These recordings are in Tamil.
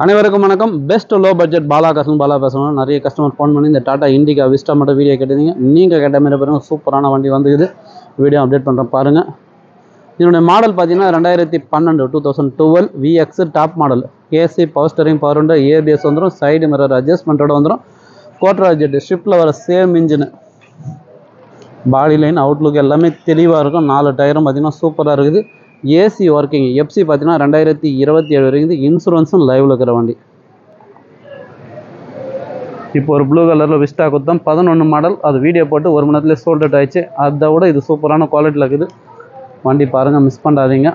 அனைவருக்கும் வணக்கம். பெஸ்ட் லோ பட்ஜெட் பாலா பேசணும். நிறைய கஸ்டமர் ஃபோன் பண்ணி இந்த டாடா இண்டிகா விஸ்டா மட்டும் வீடியோ கேட்டிருந்தீங்க. நீங்கள் கேட்ட மாதிரி பாருங்கள், சூப்பரான வண்டி வந்துக்குது. வீடியோ அப்டேட் பண்ணுறேன் பாருங்கள். இதனுடைய மாடல் பார்த்தீங்கன்னா 2012 VX top model. AC, power steering, power window, ABS வந்துடும். சைடு மிரர் அட்ஜஸ்ட்மெண்ட்டோட வந்துடும். கோட்ரா ஜெட் ஷிஃப்ட்டில் வர சேம் இன்ஜினு. பாடி லைன் அவுட்லுக் எல்லாமே தெளிவாக இருக்கும். 4 டயரும் பார்த்தீங்கன்னா சூப்பராக இருக்குது. AC working. எஃப்சி பார்த்தீங்கன்னா 2027 வரைக்கும். இன்சூரன்ஸும் லைவில் இருக்கிற வண்டி. இப்போ ஒரு ப்ளூ கலரில் விஸ்டா கொடுத்தோம், 11 மாடல். அது வீடியோ போட்டு 1 மணி நேரத்தில் சோல்ட் அவுட் ஆயிடுச்சு. அதை விட இது சூப்பரான குவாலிட்டியில் இருக்குது. வண்டி பாருங்கள், மிஸ் பண்ணாதீங்க.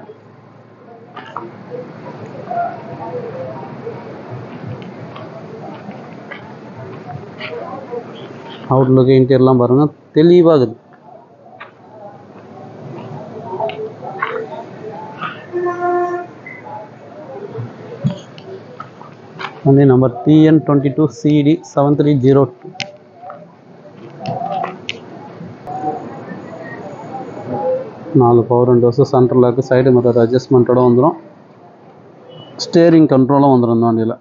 அவுட்லுக் இன்டீரியர்லாம் பாருங்கள், தெளிவாக இருக்குது. வண்டி நம்பர் TN22CD 7302. நாலு power windows, central lock, side mirror அட்ஜஸ்ட்மெண்ட்டோட வந்துடும். ஸ்டேரிங் கண்ட்ரோலும் வந்துடும் இந்த வண்டியில்.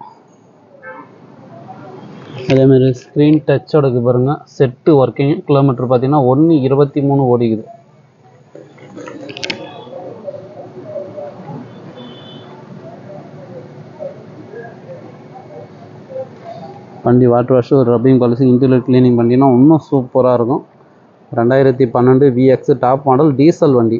அதேமாதிரி ஸ்க்ரீன் டச்சோட இருக்குது பாருங்கள். Set working. கிலோமீட்டர் பார்த்தீங்கன்னா 1.23 ஓடிக்குது. வண்டி water wash, rubbing policy, interior cleaning பண்ணினா இன்னும் சூப்பராக இருக்கும். 2012 விஎக்ஸ் டாப் மாடல் டீசல் வண்டி.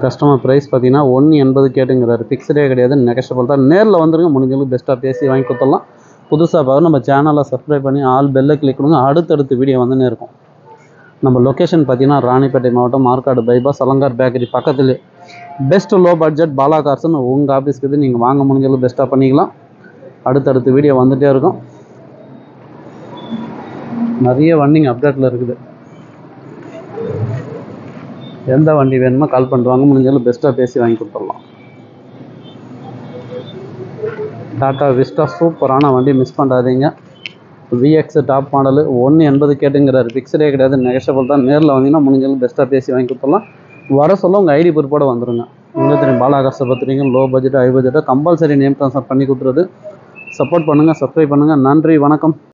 கஸ்டமர் ப்ரைஸ் பார்த்தீங்கன்னா 1.80 கேட்டுங்கிறாரு. ஃபிக்ஸ்டே கிடையாது, நெகஷியபிள் தான். நேரில் வந்துருங்க, முடிஞ்சளவுக்கு பெஸ்ட்டாக பேசி வாங்கி கொடுத்துடலாம். புதுசாக பார்த்து நம்ம சேனலை சப்ஸ்கிரைப் பண்ணி ஆல் பெல்லை கிளிக் பண்ணுங்க. அடுத்தடுத்து வீடியோ வந்துன்னே இருக்கும். நம்ம லொக்கேஷன் பார்த்தீங்கன்னா ராணிப்பேட்டை மாவட்டம், மார்க்காடு பைபாஸ், அலங்கார் பேக்கரி பக்கத்துலேயே. பெஸ்ட் லோ பட்ஜெட் பாலா கார்ஸ்னு உங்கள் ஆஃபீஸ்க்கு நீங்கள் வாங்க முடிஞ்சளவுக்கு பெஸ்ட்டாக பண்ணிக்கலாம். அடுத்தடுத்து வீடியோ வந்துகிட்டே இருக்கும். நிறைய வண்டிங்க அப்டேட்டில் இருக்குது. எந்த வண்டி வேணுமோ கால் பண்ணுவாங்க, முடிஞ்சாலும் பெஸ்ட்டாக பேசி வாங்கி கொடுத்துடலாம். டாடா விஸ்டா சூப்பரான வண்டி, மிஸ் பண்ணாதீங்க. VX top model 1.80 கேட்டுங்கிறாரு. ஃபிக்ஸ்டே கிடையாது, நெகஷியபிள் தான். நேரில் வந்தீங்கன்னா முடிஞ்சாலும் பெஸ்ட்டாக பேசி வாங்கி கொடுத்துடலாம். வர சொல்ல உங்கள் ஐடி பொறுப்போடு வந்துடுங்க. உங்களுக்கு தெரியும் பாலா காசை பற்றிங்க. லோ பட்ஜெட், ஹை பட்ஜெட்டை கம்பல்சரி நேம் ட்ரான்ஸ்ஃபர் பண்ணி கொடுத்துறது. சப்போர்ட் பண்ணுங்கள், சப்ஸ்கிரைப் பண்ணுங்கள். நன்றி, வணக்கம்.